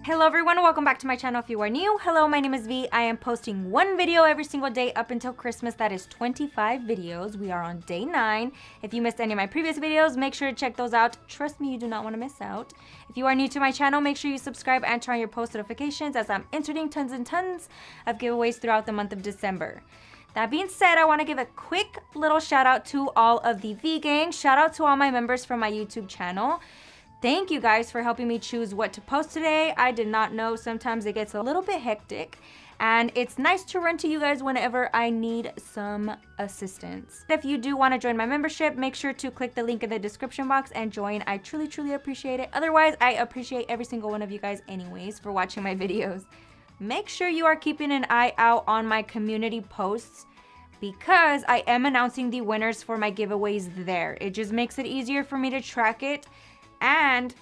Hello everyone, welcome back to my channel if you are new. Hello, my name is V. I am posting one video every single day up until Christmas. That is 25 videos. We are on day 9. If you missed any of my previous videos, make sure to check those out. Trust me, you do not want to miss out. If you are new to my channel, make sure you subscribe and turn on your post notifications as I'm inserting tons and tons of giveaways throughout the month of December. That being said, I want to give a quick little shout out to all of the V gang. Shout out to all my members from my YouTube channel. Thank you guys for helping me choose what to post today. I did not know, sometimes it gets a little bit hectic and it's nice to run to you guys whenever I need some assistance. If you do want to join my membership, make sure to click the link in the description box and join. I truly appreciate it. Otherwise, I appreciate every single one of you guys anyways for watching my videos. Make sure you are keeping an eye out on my community posts because I am announcing the winners for my giveaways there. It just makes it easier for me to track it. And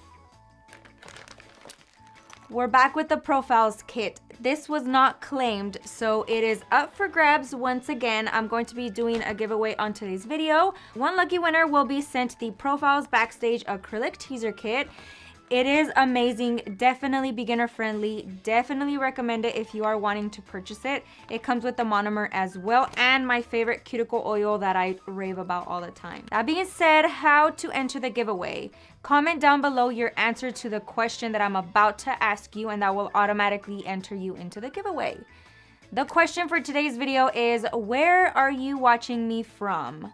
we're back with the profiles kit. This was not claimed, so it is up for grabs once again. I'm going to be doing a giveaway on today's video. One lucky winner will be sent the Profiles Backstage Acrylic Teaser Kit. It is amazing, definitely beginner friendly, definitely recommend it if you are wanting to purchase it. It comes with the monomer as well and my favorite cuticle oil that I rave about all the time. That being said, how to enter the giveaway. Comment down below your answer to the question that I'm about to ask you and that will automatically enter you into the giveaway. The question for today's video is, where are you watching me from?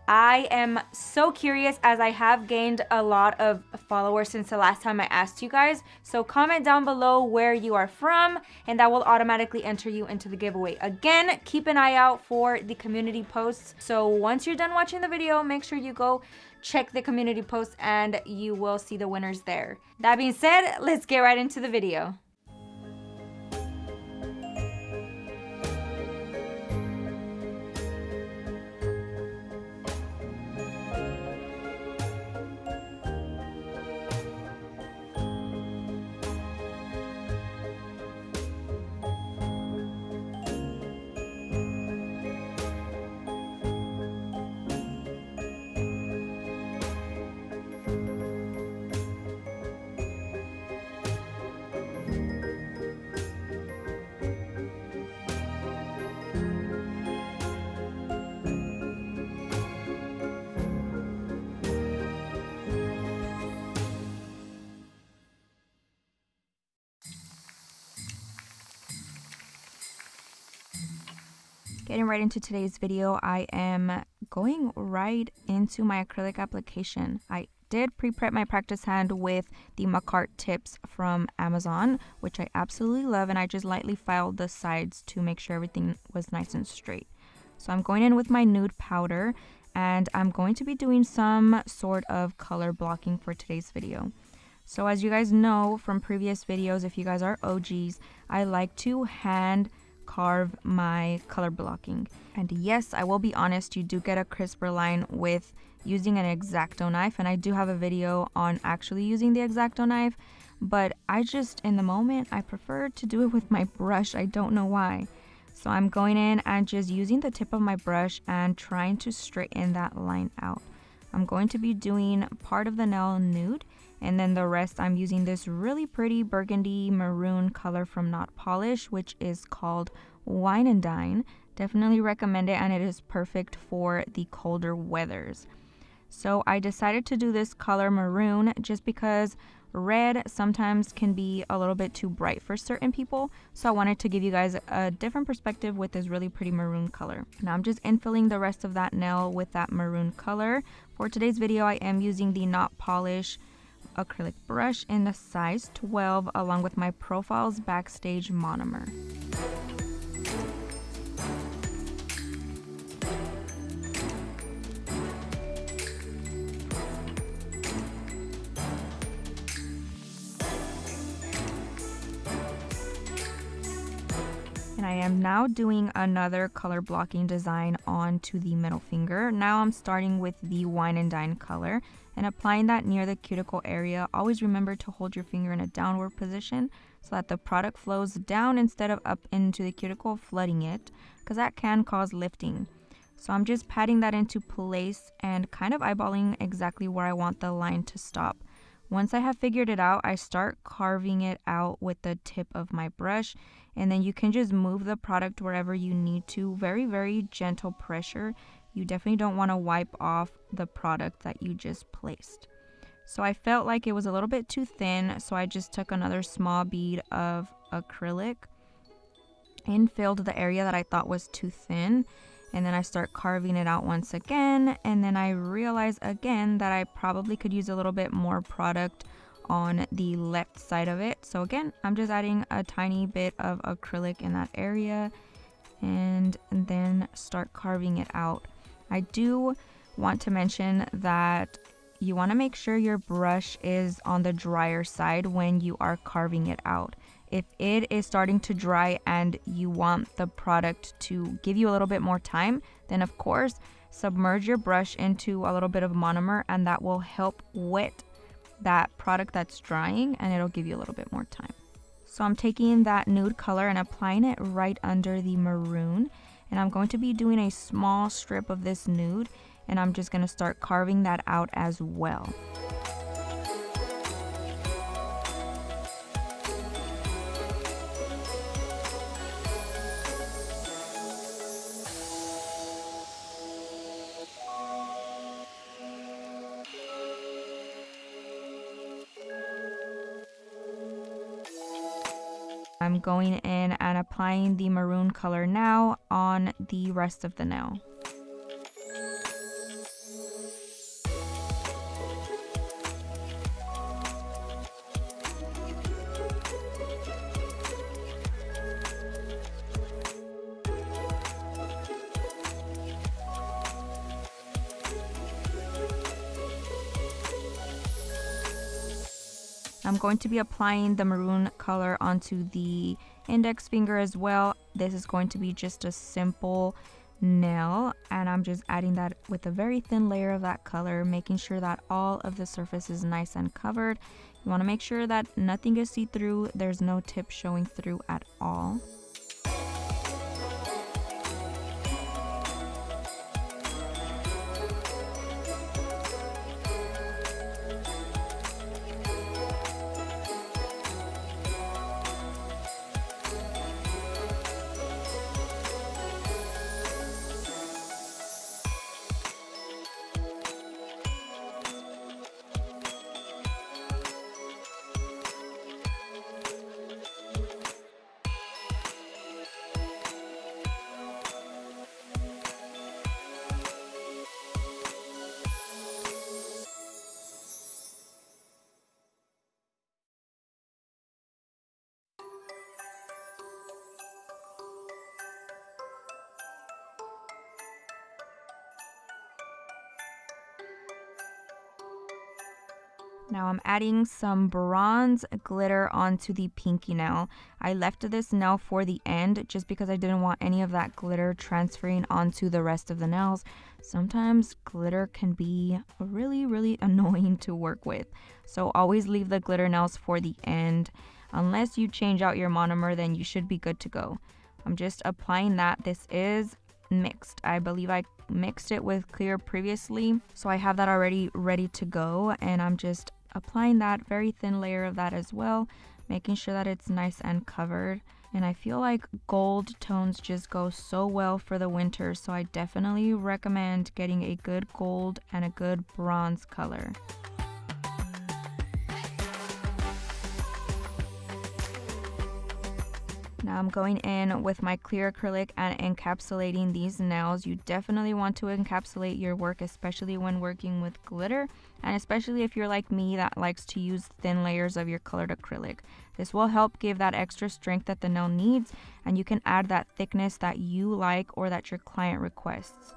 I am so curious as I have gained a lot of followers since the last time I asked you guys. So comment down below where you are from and that will automatically enter you into the giveaway. Again, keep an eye out for the community posts. So once you're done watching the video, make sure you go check the community posts and you will see the winners there. That being said, let's get right into the video. Getting right into today's video, I am going right into my acrylic application. I did pre-prep my practice hand with the Makartt tips from Amazon, which I absolutely love, and I just lightly filed the sides to make sure everything was nice and straight. So I'm going in with my nude powder, and I'm going to be doing some sort of color blocking for today's video. So as you guys know from previous videos, if you guys are OGs, I like to hand carve my color blocking. And yes, I will be honest, you do get a crisper line with using an X-Acto knife, and I do have a video on actually using the X-Acto knife, but I just, in the moment, I prefer to do it with my brush. I don't know why. So I'm going in and just using the tip of my brush and trying to straighten that line out. I'm going to be doing part of the nail nude, and then the rest I'm using this really pretty burgundy maroon color from Not Polish, which is called Wine and Dine. Definitely recommend it, and it is perfect for the colder weathers. So I decided to do this color maroon just because red sometimes can be a little bit too bright for certain people. So I wanted to give you guys a different perspective with this really pretty maroon color. Now I'm just infilling the rest of that nail with that maroon color. For today's video, I am using the Not Polish acrylic brush in the size 12 along with my Profiles Backstage monomer. And I am now doing another color blocking design onto the middle finger. Now I'm starting with the Wine and Dine color and applying that near the cuticle area. Always remember to hold your finger in a downward position so that the product flows down instead of up into the cuticle, flooding it, because that can cause lifting. So I'm just patting that into place and kind of eyeballing exactly where I want the line to stop. Once I have figured it out, I start carving it out with the tip of my brush, and then you can just move the product wherever you need to. Very, very gentle pressure. You definitely don't want to wipe off the product that you just placed. So I felt like it was a little bit too thin, so I just took another small bead of acrylic and filled the area that I thought was too thin. And then I start carving it out once again, and then I realize again that I probably could use a little bit more product on the left side of it. So again, I'm just adding a tiny bit of acrylic in that area and then start carving it out. I do want to mention that you want to make sure your brush is on the drier side when you are carving it out. If it is starting to dry and you want the product to give you a little bit more time, then of course submerge your brush into a little bit of monomer, and that will help wet that product that's drying, and it'll give you a little bit more time. So I'm taking that nude color and applying it right under the maroon, and I'm going to be doing a small strip of this nude, and I'm just going to start carving that out as well. I'm going in and applying the maroon color now on the rest of the nail. I'm going to be applying the maroon color onto the index finger as well. This is going to be just a simple nail, and I'm just adding that with a very thin layer of that color, making sure that all of the surface is nice and covered. You want to make sure that nothing is see-through, there's no tip showing through at all. Now I'm adding some bronze glitter onto the pinky nail. I left this nail for the end just because I didn't want any of that glitter transferring onto the rest of the nails. Sometimes glitter can be really annoying to work with. So always leave the glitter nails for the end. Unless you change out your monomer, then you should be good to go. I'm just applying that. This is mixed. I believe I mixed it with clear previously, so I have that already ready to go, and I'm just applying that very thin layer of that as well, making sure that it's nice and covered. And I feel like gold tones just go so well for the winter, so I definitely recommend getting a good gold and a good bronze color. Now I'm going in with my clear acrylic and encapsulating these nails. You definitely want to encapsulate your work, especially when working with glitter, and especially if you're like me that likes to use thin layers of your colored acrylic. This will help give that extra strength that the nail needs, and you can add that thickness that you like or that your client requests.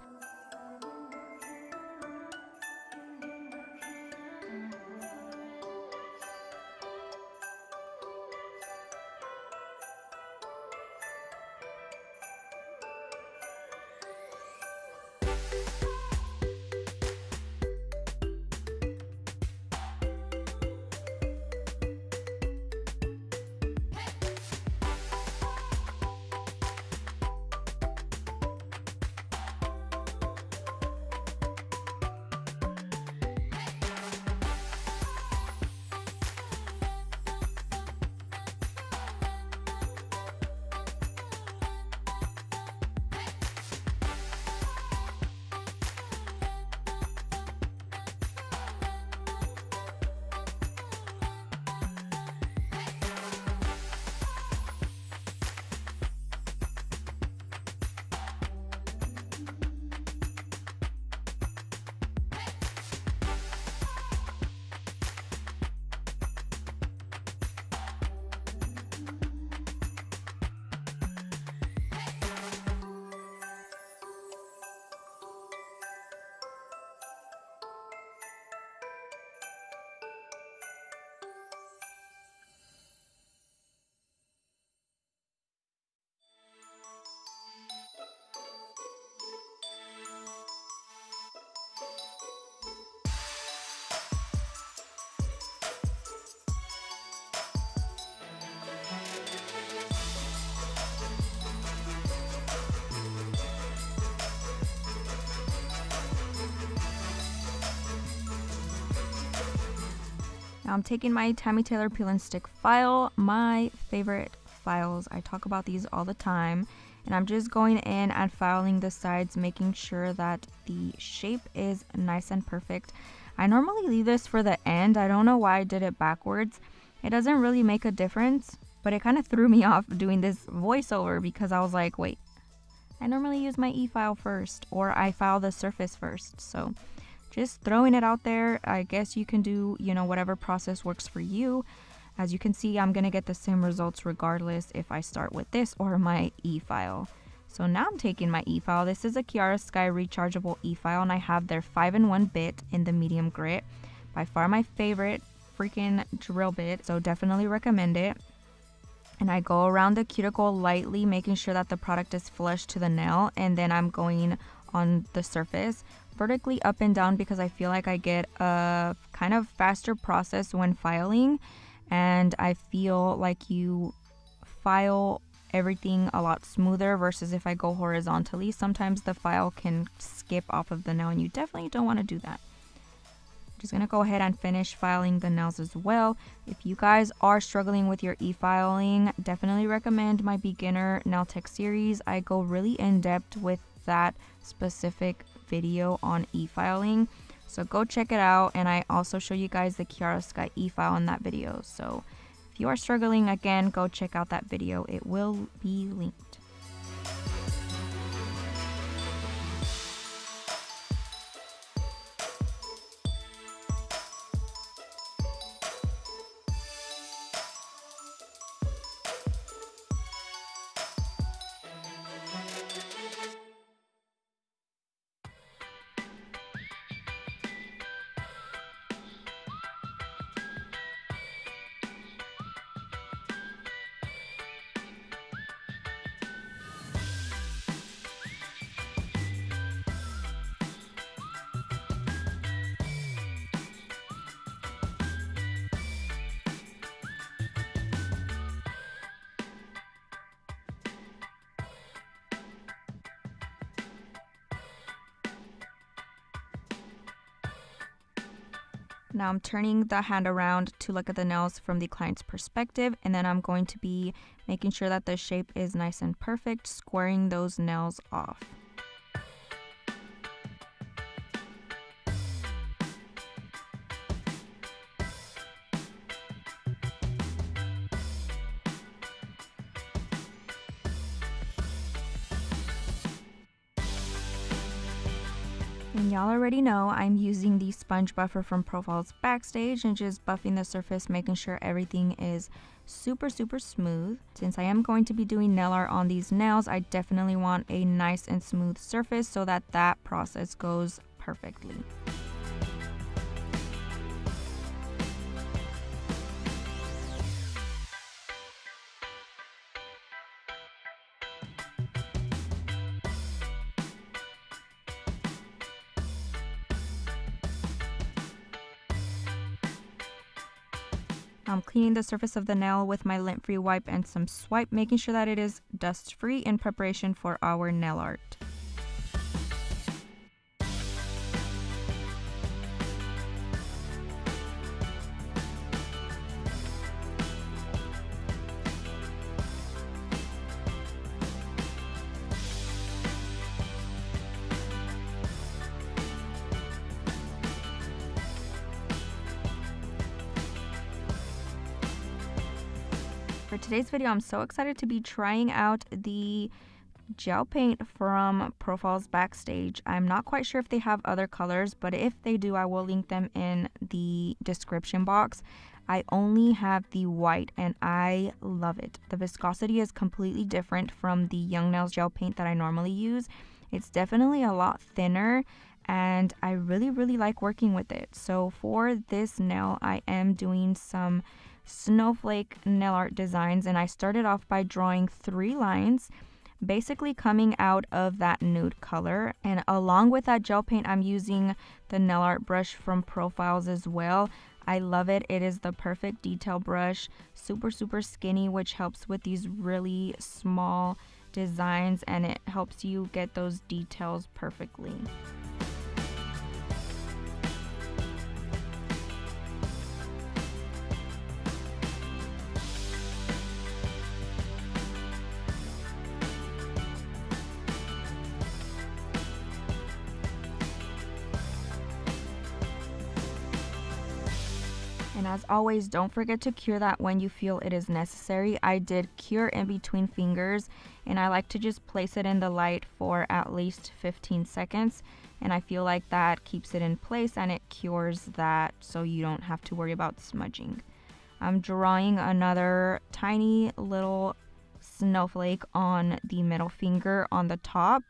Now I'm taking my Tammy Taylor peel and stick file, my favorite files. I talk about these all the time. And I'm just going in and filing the sides, making sure that the shape is nice and perfect. I normally leave this for the end. I don't know why I did it backwards. It doesn't really make a difference, but it kind of threw me off doing this voiceover because I was like, wait, I normally use my e-file first, or I file the surface first. So just throwing it out there. I guess you can do, you know, whatever process works for you. As you can see, I'm going to get the same results regardless if I start with this or my e-file. So now I'm taking my e-file. This is a Kiara Sky rechargeable e-file, and I have their 5-in-1 bit in the medium grit. By far my favorite freaking drill bit, so definitely recommend it. And I go around the cuticle lightly, making sure that the product is flush to the nail, and then I'm going on the surface vertically up and down because I feel like I get a kind of faster process when filing. And I feel like you file everything a lot smoother versus if I go horizontally. Sometimes the file can skip off of the nail, and you definitely don't want to do that. I'm just going to go ahead and finish filing the nails as well. If you guys are struggling with your e-filing, definitely recommend my beginner nail tech series. I go really in depth with that specific video on e-filing. So go check it out, and I also show you guys the Kiara Sky e-file in that video. So if you are struggling, again, go check out that video. It will be linked. Now I'm turning the hand around to look at the nails from the client's perspective, and then I'm going to be making sure that the shape is nice and perfect, squaring those nails off. And y'all already know I'm using the sponge buffer from Profiles Backstage and just buffing the surface, making sure everything is super smooth. Since I am going to be doing nail art on these nails, I definitely want a nice and smooth surface so that that process goes perfectly. I'm cleaning the surface of the nail with my lint-free wipe and some swipe, making sure that it is dust-free in preparation for our nail art. For today's video, I'm so excited to be trying out the gel paint from Profiles Backstage. I'm not quite sure if they have other colors, but if they do, I will link them in the description box. I only have the white and I love it. The viscosity is completely different from the Young Nails gel paint that I normally use. It's definitely a lot thinner and I really like working with it. So for this nail, I am doing some snowflake nail art designs, and I started off by drawing 3 lines basically coming out of that nude color, and along with that gel paint I'm using the nail art brush from Profiles as well. I love it. It is the perfect detail brush, super skinny, which helps with these really small designs and it helps you get those details perfectly. And as always, don't forget to cure that when you feel it is necessary. I did cure in between fingers, and I like to just place it in the light for at least 15 seconds. And I feel like that keeps it in place and it cures that, so you don't have to worry about smudging. I'm drawing another tiny little snowflake on the middle finger on the top,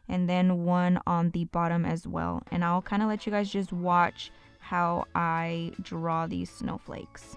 and then one on the bottom as well. And I'll kind of let you guys just watch how I draw these snowflakes.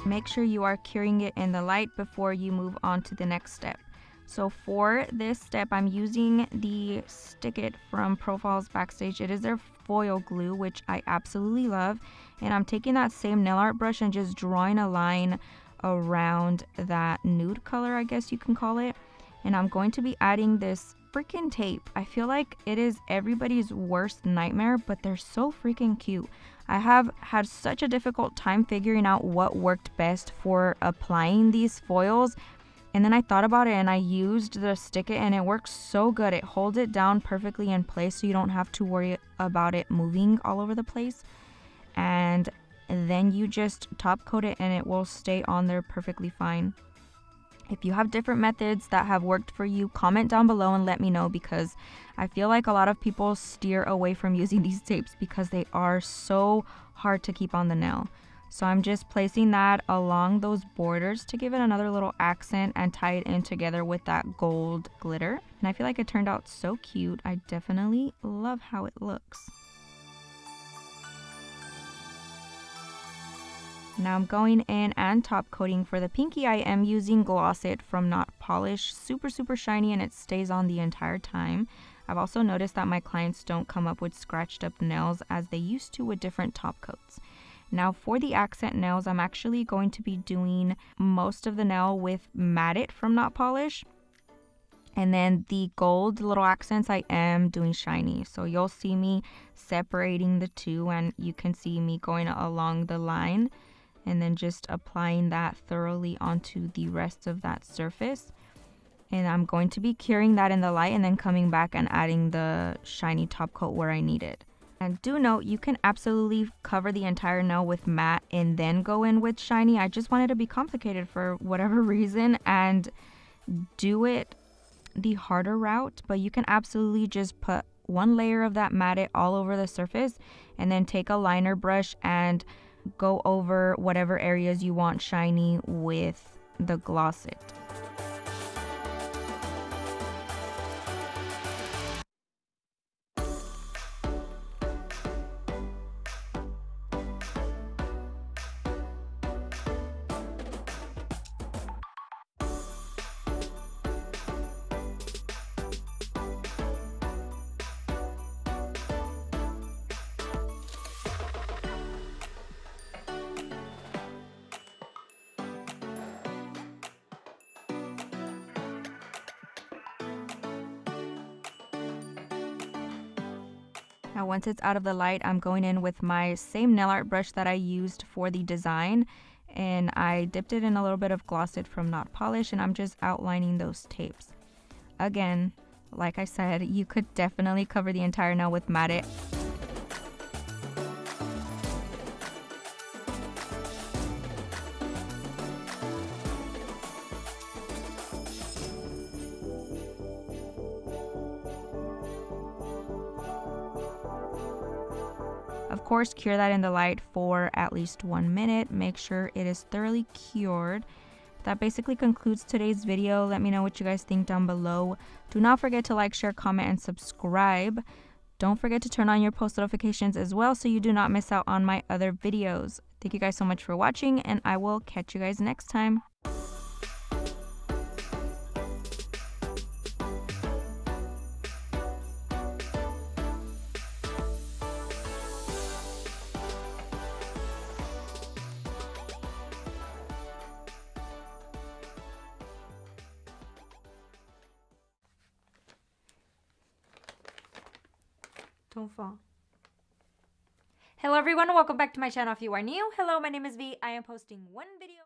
Make sure you are curing it in the light before you move on to the next step. So for this step, I'm using the Stick It from Profiles Backstage. It is their foil glue, which I absolutely love. And I'm taking that same nail art brush and just drawing a line around that nude color, I guess you can call it. And I'm going to be adding this freaking tape. I feel like it is everybody's worst nightmare, but they're so freaking cute. I have had such a difficult time figuring out what worked best for applying these foils. And then I thought about it and I used the Stick It, and it works so good. It holds it down perfectly in place so you don't have to worry about it moving all over the place. And then you just top coat it and it will stay on there perfectly fine. If you have different methods that have worked for you, comment down below and let me know, because I feel like a lot of people steer away from using these tapes because they are so hard to keep on the nail. So I'm just placing that along those borders to give it another little accent and tie it in together with that gold glitter. And I feel like it turned out so cute. I definitely love how it looks. Now I'm going in and top coating for the pinky. I am using Gloss It from Not Polished. Super shiny, and it stays on the entire time. I've also noticed that my clients don't come up with scratched up nails as they used to with different top coats. Now for the accent nails, I'm actually going to be doing most of the nail with Matte It from Not Polished. And then the gold little accents I am doing shiny. So you'll see me separating the two, and you can see me going along the line and then just applying that thoroughly onto the rest of that surface. And I'm going to be curing that in the light and then coming back and adding the shiny top coat where I need it. And do note, you can absolutely cover the entire nail with matte and then go in with shiny. I just wanted to be complicated for whatever reason and do it the harder route, but you can absolutely just put one layer of that matte all over the surface and then take a liner brush and go over whatever areas you want shiny with the Gloss It. Now once it's out of the light, I'm going in with my same nail art brush that I used for the design, and I dipped it in a little bit of Gloss It from Not Polish, and I'm just outlining those tapes. Again, like I said, you could definitely cover the entire nail with matte. Of course, cure that in the light for at least 1 minute. Make sure it is thoroughly cured. That basically concludes today's video. Let me know what you guys think down below. Do not forget to like, share, comment, and subscribe. Don't forget to turn on your post notifications as well so you do not miss out on my other videos. Thank you guys so much for watching, and I will catch you guys next time. Don't fall. Hello everyone, welcome back to my channel if you are new. Hello, my name is V. I am posting one video